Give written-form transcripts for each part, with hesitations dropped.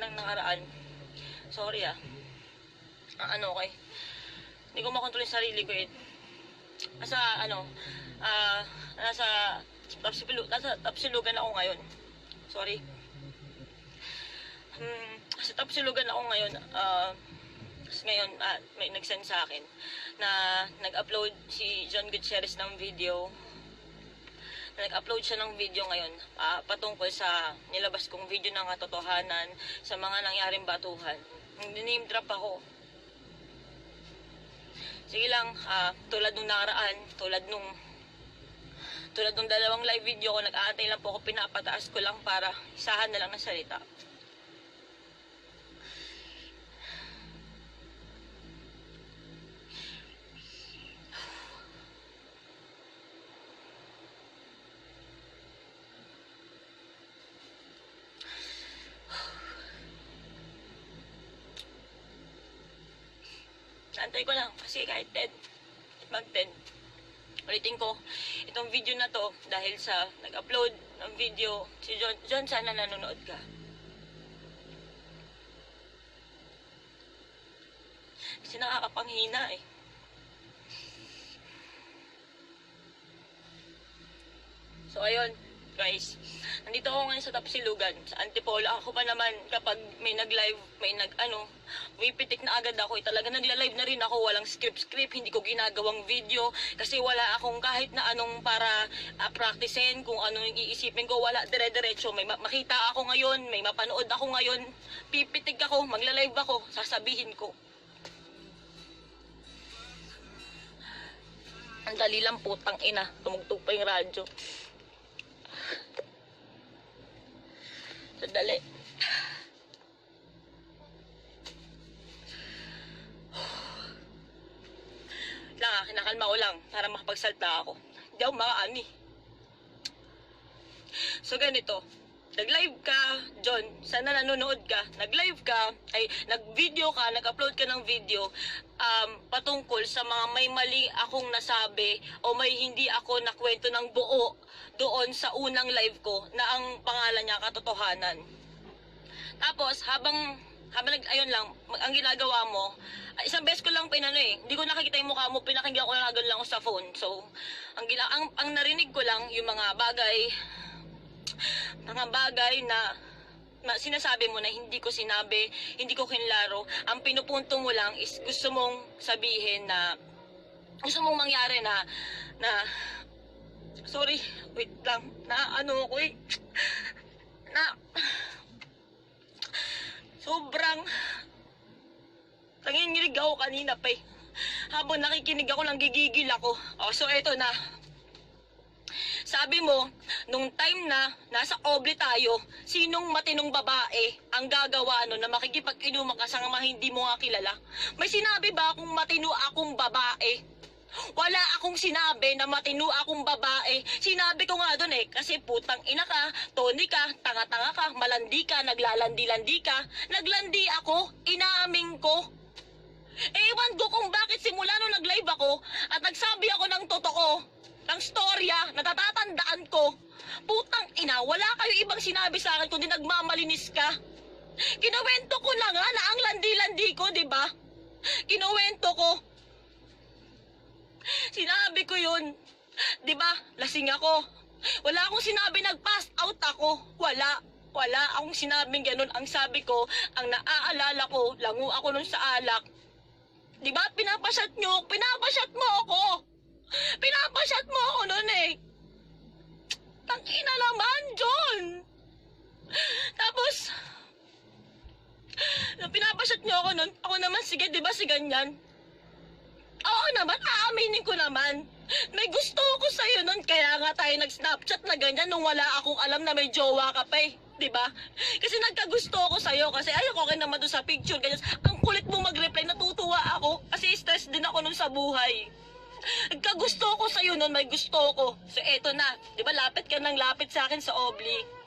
lang nakaraan. Sorry okay. Hindi ko makontrol yung sarili ko eh. Nasa tapsilugan ako ngayon. Sorry. Sa tapsilugan ako ngayon. Ngayon, may nag-send sa akin na nag-upload si John Gutierrez ng video. Nag-upload siya ng video ngayon patungkol sa nilabas kong video ng katotohanan sa mga nangyaring batuhan. Name drop ako. Sige lang, tulad nung nakaraan, tulad nung dalawang live video ko, nag-aantay lang po ako, pinapataas ko lang para isahan na lang ng salita. Antay ko lang kasi kahit 10, mag-10. Ulitin ko, itong video na to dahil sa nag-upload ng video si John, sana nanonood ka. Kasi nakakapanghina eh. So ayun, guys. Nandito ako ngayon sa Tapsilugan, sa Antipolo. Ako pa naman, kapag may nag-live, pipitik na agad ako. Talaga nagla-live na rin ako, walang script, hindi ko ginagawang video. Kasi wala akong kahit na anong para practicein, kung anong iisipin ko. Wala, dire-diretso. May makita ako ngayon, may mapanood ako ngayon. Pipitik ako, magla-live ako, sasabihin ko. Ang dali lang, putang ina. Tumugtog pa yung radyo. Sandali. Kinakalma ko lang para makapagsalta ako. Hindi ako makaani. So ganito, nag-live ka, John, sana nanonood ka, nag-video ka, nag-upload ka ng video patungkol sa mga may mali akong nasabi o may hindi ako nakwento ng buo doon sa unang live ko na ang pangalan niya katotohanan. Tapos ayun lang, ang ginagawa mo, isang beses ko lang hindi ko nakikita yung mukha mo, pinakinggan ko lang ako sa phone. So, ang narinig ko lang yung mga bagay na sinasabi mo na hindi ko sinabi, hindi ko kinlaro. Ang pinupunto mo lang is gusto mong sabihin na, gusto mong mangyari na sorry, wait lang, sobrang nanginginig ako kanina pa eh. Habang nakikinig ako, lang gigigil ako. So eto na. Sabi mo, nung time na nasa oble tayo, sinong matinong babae ang gagawa na makikipag-inuman ka sa mga hindi mo nga kilala? May sinabi ba akong matino akong babae? Wala akong sinabi na matino akong babae. Sinabi ko nga doon kasi putang ina ka, Tony ka, tanga-tanga ka, malandi ka, naglalandi-landi ka. Naglandi ako, inaamin ko. Ewan ko kung bakit simula nung nag-live ako at nagsabi ako ng totoo, ng storya, natatandaan ko. Putang ina, wala kayo ibang sinabi sa akin kundi nagmamalinis ka. Kinuwento ko na nga na ang landi-landi ko, di ba? Kinuwento ko. Sinabi ko yun. Di ba? Lasing ako. Wala akong sinabi nag-pass out ako. Wala akong sinabing ganun. Ang sabi ko, ang naaalala ko, lango ako nun sa alak. Di ba? Pinapasyat mo ako. Pinapasyat mo ako nun Tangina naman, John. Tapos, nung pinapasyat niyo ako nun, ako naman, sige, di ba si ganyan? Oo naman, aaminin ko naman. May gusto ko sa'yo nun, kaya nga tayo nag-snapchat na ganyan nung wala akong alam na may jowa ka pa diba? Kasi nagkagusto ako sa'yo kasi ayoko okay naman doon sa picture. Ganyan. Ang kulit mo mag-reply, natutuwa ako kasi stress din ako nun sa buhay. Nagkagusto ko sa'yo nun, may gusto ko. So eto na, diba lapit ka ng lapit sa akin sa Obli.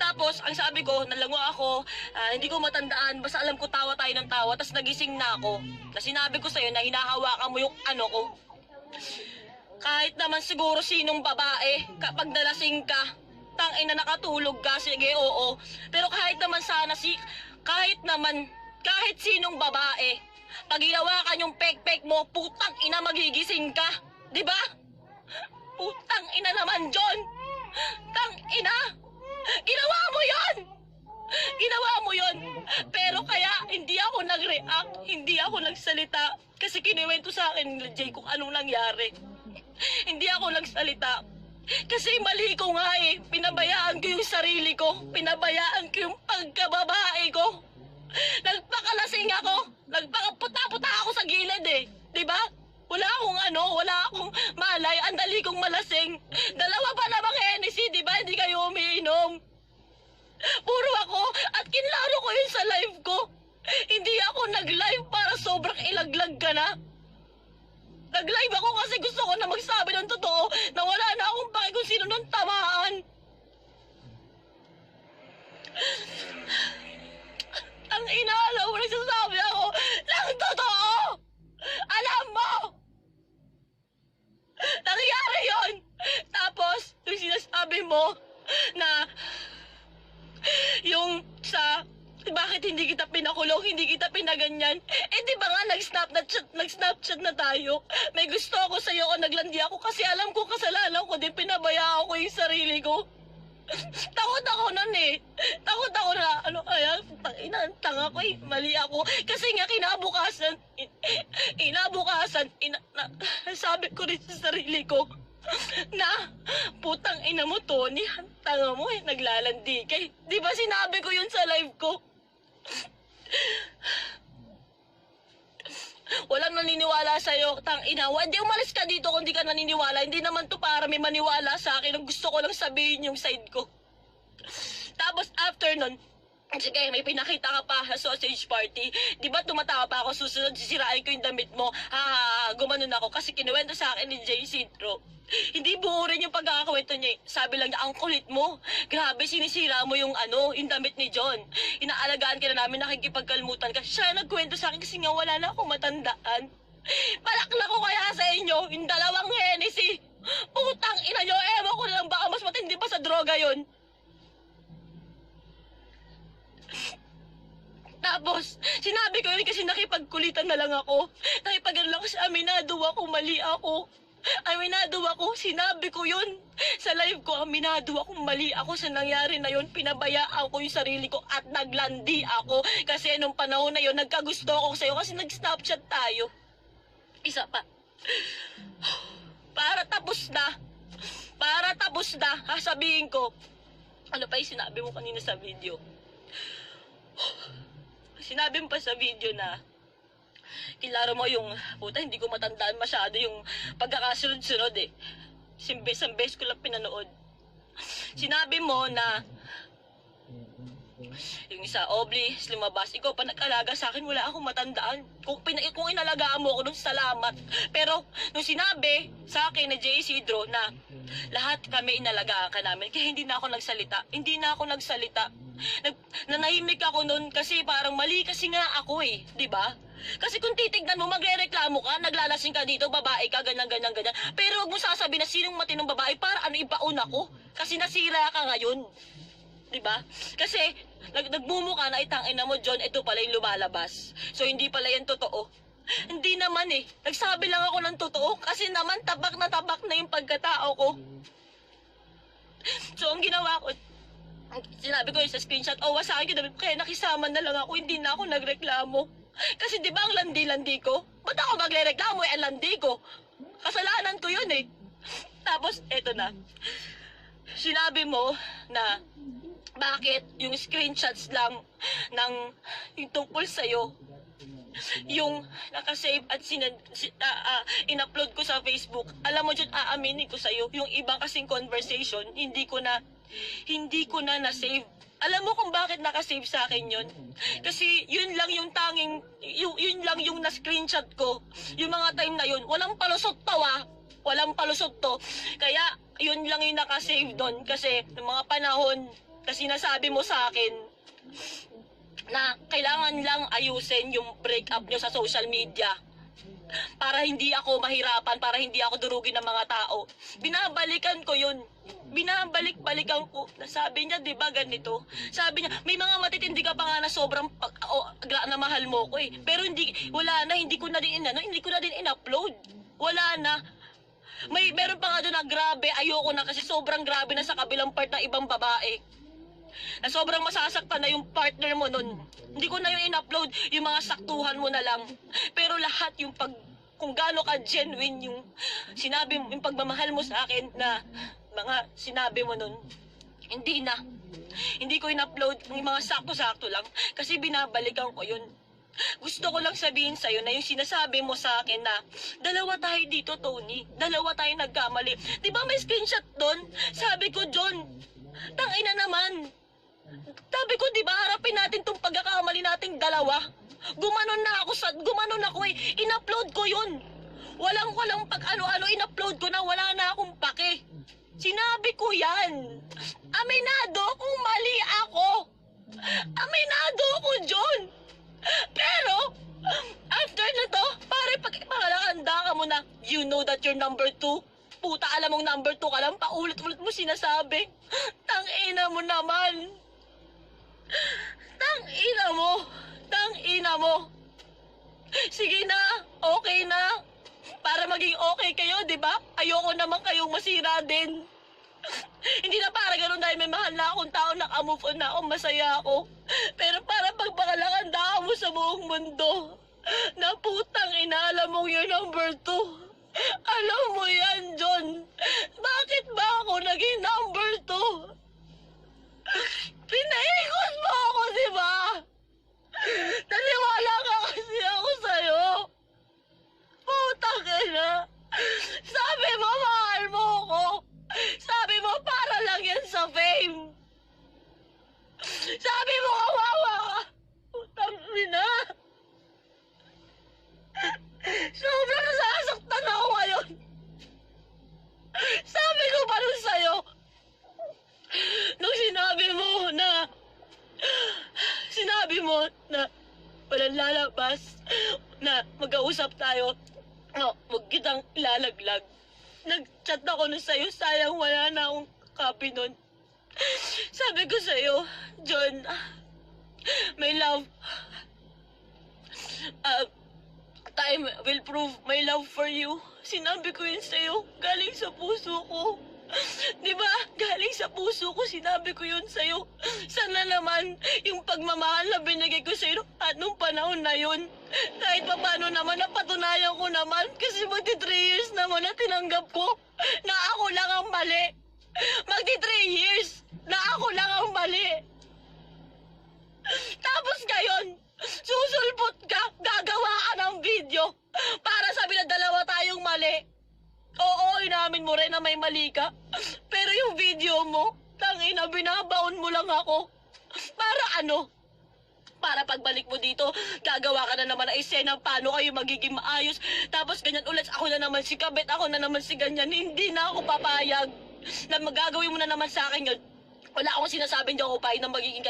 Tapos, ang sabi ko, nalango ako, hindi ko matandaan, basta alam ko tawa tayo ng tawa, tapos nagising na ako. Na sinabi ko sa'yo na hinahawakan mo yung ano ko. Kahit naman siguro sinong babae, kapag nalasing ka, tang ina nakatulog ka, sige oo. Pero kahit naman sana kahit sinong babae, pag ginawa ka yung pek-pek mo, putang ina magigising ka. Di ba? Putang ina naman, John. Tang ina. Ginawa mo yon. Ginawa mo yon. Pero kaya hindi ako nag-react, hindi ako nagsalita. Kasi kiniwento sa akin ni Jay kung anong nangyari. Hindi ako nagsalita. Kasi mali ko nga eh. Pinabayaan ko yung sarili ko. Pinabayaan ko yung pagkababae ko. Nagpakalasing ako. Nagpakaputa-puta ako sa gilid eh. Diba? Wala akong malay. Ang dali kong malasing. Dalawa pa namang Hennessy, diba? Hindi kayo umiinom. Puro ako. At kinlaro ko yun sa live ko. Hindi ako nag-live para sobrang ilaglag ka na. Nag-live ako kasi gusto ko na magsabi ng totoo na wala na akong pake kung sino nung tamaan. Ang inaalaw mo, nagsasabi ako ng totoo! Alam mo! Nangyari yon. Tapos, yung sinasabi mo na yung sa bakit hindi kita pinakulong, hindi kita pinaganyan? Eh di ba nga nag-snapchat na tayo? May gusto ako sa'yo o naglandi ako kasi alam ko kasalanan ko din, pinabayaan ko yung sarili ko. Takot ako nun eh. Takot ako na ano kaya, tanga ko eh, mali ako. Kasi nga sabi ko rin sa sarili ko na putang ina mo Tony, tanga mo eh, naglalandi ka eh. Di ba sinabi ko yun sa live ko? Walang naniniwala sa'yo, tang ina. Hindi umalis ka dito kung di ka naniniwala. Hindi naman to para may maniwala sa akin. Ang gusto ko lang sabihin yung side ko. Tapos after nun, sige, may pinakita ka pa sa sausage party. Di ba tumatawa pa ako, susunod, sisirain ko yung damit mo. Gumanon ako kasi kinuwento sa akin ni Jay Sidro. Hindi buo rin yung pagkakakwento niya. Sabi lang niya, ang kulit mo. Grabe, sinisira mo yung yung damit ni John. Inaalagaan ka na namin, nakikipagkalmutan ka. Siya nagkwento sa akin kasi nga wala na akong matandaan. Palakla ko kaya sa inyo, yung dalawang Hennessy. Putang ina nyo, ewan ko na lang baka mas matindi pa sa droga yon. Tapos, sinabi ko yun kasi nakipagkulitan na lang ako. Nakipagano lang kasi aminado ako, mali ako. Aminado ako, sinabi ko yun. Sa live ko, aminado ako, mali ako sa nangyari na yun. Pinabayaan ko yung sarili ko at naglandi ako. Kasi nung panahon na yun, nagkagusto ako sa'yo kasi nag-snapchat tayo. Isa pa. Para tapos na, sabihin ko. Ano pa yung sinabi mo kanina sa video? Sinabi mo pa sa video na kilaro mo yung puta, hindi ko matandaan masyado yung pagkakasunod-sunod eh. Isang beses ko lang pinanood. Sinabi mo na yung isa, Obli, lumabas. Ikaw pa nag-alaga sa akin, wala akong matandaan. Kung inalagaan mo ako nung salamat. Pero nung sinabi sa akin na Jay Isidro na lahat kami inalagaan ka namin, kaya hindi na ako nagsalita. Nanahimik ako nun kasi parang mali kasi nga ako eh, di ba? Kasi kung titignan mo, magre-reklamo ka, naglalasing ka dito, babae ka, ganyan. Pero huwag mo sasabihin na sinong matinong babae para ibaon ako. Kasi nasira ka ngayon. Diba? Kasi nagmumukha na itangina mo, John, ito pala yung lumalabas. So hindi pala yan totoo. Hindi naman eh. Nagsabi lang ako ng totoo kasi naman tabak na yung pagkatao ko. So ang ginawa ko, sinabi ko yun sa screenshot, wasakin ko namin, kaya nakisama na lang ako, hindi na ako nagreklamo. Kasi di ba ang landi-landi ko? Ba't ako magre-reklamo ang landi ko? Kasalanan ko yun eh. Tapos, eto na. Sinabi mo na bakit yung screenshots lang ng yung tungkol sa'yo, yung nakasave at in-upload ko sa Facebook. Alam mo dyan, aaminin ko sa'yo, yung ibang kasing conversation, hindi ko na na-save. Alam mo kung bakit nakasave sa akin yun? Kasi yun lang yung tanging, yun lang yung na-screenshot ko. Yung mga time na yun, walang palusot to Walang palusot to. Kaya yun lang yung nakasave doon. Kasi ng mga panahon, kasi nasabi mo sa akin na kailangan lang ayusin yung breakup nyo sa social media. Para hindi ako mahirapan, para hindi ako durugin ng mga tao. Binabalikan ko yun. Binabalik-balikan ko. Sabi niya, di ba, ganito? Sabi niya, may mga matitindi ka pa nga na sobrang na mahal mo ko eh. Pero wala na, hindi ko na din in-upload. Wala na. Meron pa nga doon na grabe, ayoko na kasi sobrang grabe na sa kabilang part ng ibang babae. Na sobrang masasaktan na yung partner mo nun. Hindi ko na yung in-upload, yung mga saktuhan mo na lang. Pero lahat yung kung gaano ka genuine yung sinabi mo, yung pagmamahal mo sa akin na mga sinabi mo nun, hindi na. Hindi ko in-upload yung mga sakto-sakto lang kasi binabalikan ko yun. Gusto ko lang sabihin sa'yo na yung sinasabi mo sa akin na dalawa tayo dito, Tony. Dalawa tayo nagkamali. Di ba may screenshot doon? Sabi ko, John, tangina naman. Sabi ko, di ba, harapin natin tong pagkakamali nating dalawa. Gumanon ako eh. In-upload ko yun. Walang pag ano-ano, in-upload ko na wala na akong pake. Sinabi ko yan. Aminado kung mali ako. Aminado ako, John. Pero, after na to, pare, pag pangalakanda ka mo na, you know that you're number 2. Puta, alam mong number 2 ka lang, paulit-ulit mo sinasabi. Tangina mo naman. Tangina mo. Sige na, okay na. Para maging okay kayo, di ba? Ayoko naman kayong masira din. Hindi na para ganun dahil may mahal na akong tao, naka-move on na ako, masaya ako. Pero para pagpakalakanda mo sa buong mundo, na putang ina, alam mong you're number 2. Alam mo yan, John. Bakit ba ako naging number 2? Pinaikot mo ako, di ba? Naniwala ka kasi ako sa'yo. Putang ina. Sabi mo, mahal mo ako. Sabi mo, para lang yan sa fame. Sabi mo, kawawa ka. Putang ina. Sobrang nasasaktan ako ngayon. Sabi ko pa rin sa'yo, nung sinabi mo na walang lalabas, na mag-ausap tayo, no, huwag kitang ilalaglag. Nag-chat ako nun sa'yo, sayang wala na akong copy nun. Sabi ko sa'yo, John, my love, time will prove my love for you. Sinabi ko yun sa'yo, galing sa puso ko. Di ba? Galing sa puso ko, sinabi ko yun sa'yo. Sana naman, yung pagmamahal na binigay ko sa'yo at nung panahon na yun, kahit pa paano naman, napatunayan ko naman, kasi magti 3 years naman na tinanggap ko na ako lang ang mali. Magti 3 years na ako lang ang mali. Tapos ngayon, susulpot ka, gagawa ka ng video para sabi na dalawa tayong mali. Oo, inamin mo rin na may mali ka. Pero yung video mo, tangina, binabaon mo lang ako. Para ano? Para pagbalik mo dito, gagawa ka na naman ng eksena paano kayo magiging maayos. Tapos ganyan ulit, ako na naman si Kabit, ako na naman si ganyan. Hindi na ako papayag na magagawin mo na naman sa akin yun. Wala akong sinasabing di ako papayag na magiging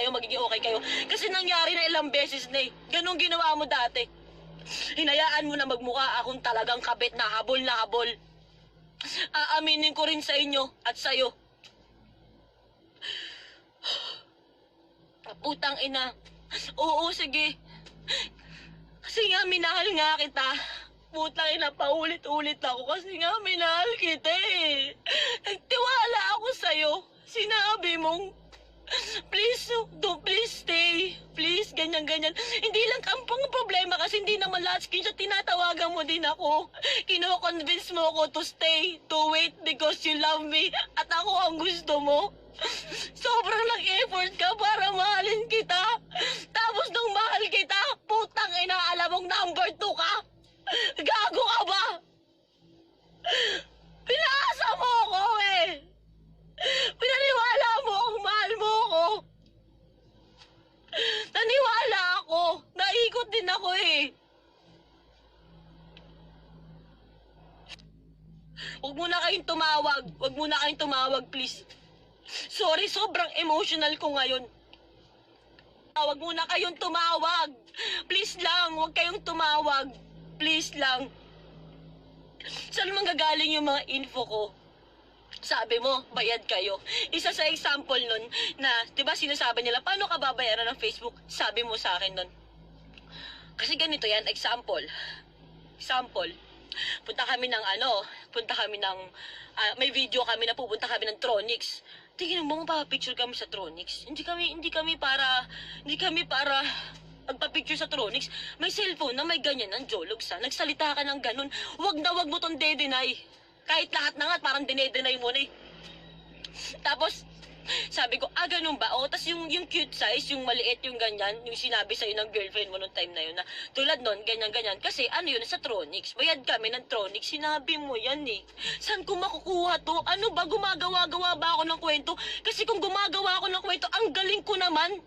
okay kayo. Kasi nangyari na ilang beses na eh. Ganun ginawa mo dati. Hinayaan mo na magmukha akong talagang kabit na habol na habol. Aaminin ko rin sa inyo at sa'yo. Putang ina. Oo, sige. Kasi nga, minahal nga kita. Putang ina, paulit-ulit ako kasi nga, minahal kita eh. Nagtiwala ako sa'yo. Sinabi mong, please stay. Please, ganyan-ganyan. Hindi lang ang problema kasi hindi naman lahat screenshot. Tinatawagan mo din ako. Kino-convince mo ako to stay, to wait because you love me. At ako ang gusto mo. Sobrang nag-effort ka para mahalin kita. Tapos nung mahal kita, putang ina, alam mong number 2 ka. Gago ka ba? Pinaasa mo ako eh. Pinaniwala mo kung mahal mo ako. Naniwala ako. Naikot din ako eh. Huwag mo na kayong tumawag. Huwag mo na kayong tumawag, please. Sorry, sobrang emotional ko ngayon. Huwag mo na kayong tumawag. Please lang, huwag kayong tumawag. please lang. Saan manggagaling yung mga info ko? Sabi mo, bayad kayo. Isa sa example nun na, di ba sinasabi nila, paano ka babayaran ng Facebook? Sabi mo sa akin nun. Kasi ganito yan, example. Punta kami ng may video kami na pupunta kami ng Tronix. Tingnan mo, magpapicture kami sa Tronix. Hindi kami para magpapicture sa Tronix. May cellphone na may ganyan ng Jologs, ha. Nagsalita ka ng ganun. Wag mo tong de-deny. Kahit lahat na nga, parang dine-deny mo na eh. Tapos, sabi ko, ganun ba? O, tas yung cute size, yung maliit, yung ganyan, yung sinabi sa'yo ng girlfriend mo nung time na yun na, tulad nun, ganyan. Kasi ano yun, sa Tronix. Bayad kami ng Tronix. Sinabi mo yan eh. Saan ko makukuha to? Ano ba, gumagawa-gawa ba ako ng kwento? Kasi kung gumagawa ako ng kwento, ang galing ko naman.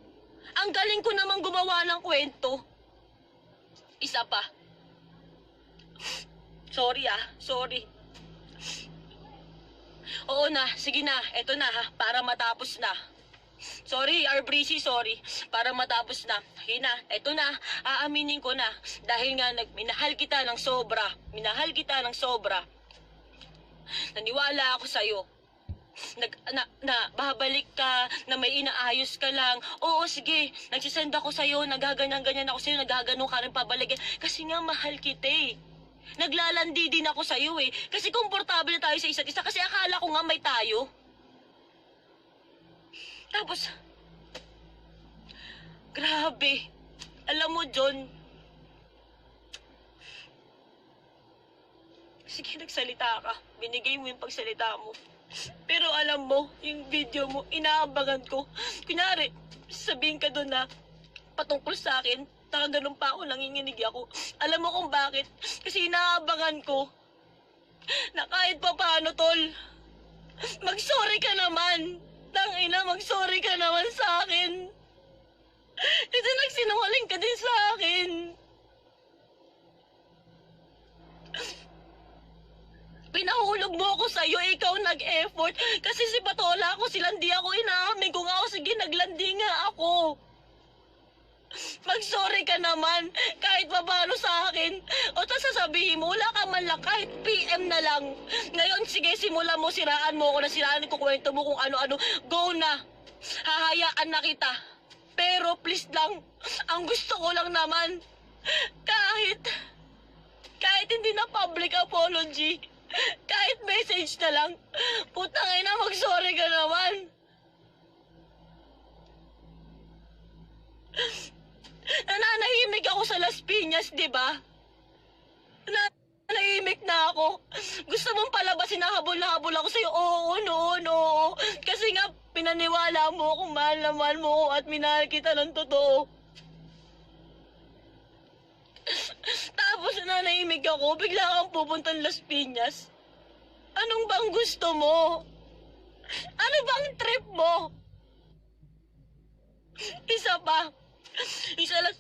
Ang galing ko naman gumawa ng kwento. Isa pa. Sorry. Oo na, sige na, eto na ha, para matapos na. Sorry, Breezy, sorry. Para matapos na. Hina, eto na, aaminin ko na. Dahil nga minahal kita ng sobra. Naniwala ako sa'yo. Babalik ka, na may inaayos ka lang. Oo, sige, nagsisend ako sa'yo, nagaganyan-ganyan ako sa'yo, nagaganon ka rin pabalik. Kasi nga mahal kita eh. Naglalandi din ako sa'yo eh. Kasi komportable na tayo sa isa't isa. Kasi akala ko nga may tayo. Tapos, grabe. Alam mo, John. Sige, nagsalita ka. Binigay mo yung pagsalita mo. Pero alam mo, yung video mo, inaabangan ko. Kunyari, sabihin ka doon na patungkol sa akin. Nakaganon pa ako, nanginginig ako. Alam mo kung bakit? Kasi inaabangan ko na kahit pa paano, tol, mag-sorry ka naman. Tangina, mag-sorry ka naman sa akin. Kasi nagsinungaling ka din sa akin. Pinahulog mo ako sa'yo, ikaw nag-effort. Kasi si Patola ako, silandi ako, inaamin ko nga ako, sige, naglandi nga ako. Mag-sorry ka naman, kahit paano sa akin. O tapos sasabihin mo, wala ka man lang, kahit PM na lang. Ngayon, sige, simulan mo, siraan mo ako na siraan ko, kwento mo kung ano-ano. Go na, hahayaan na kita. Pero please lang, ang gusto ko lang naman, kahit hindi na public apology, kahit message na lang, putang ina, mag-sorry ka naman. Nananahimik ako sa Las Piñas, di ba? Nananahimik na ako. Gusto mong palabasin na habol ako sa'yo. Oo, noon. Kasi nga, pinaniwala mo kung mahal na mahal mo ko at minahal kita ng totoo. Tapos nananahimik ako, bigla kang pupuntang Las Piñas. Anong bang gusto mo? Ano bang trip mo? Isa pa. Isa lang,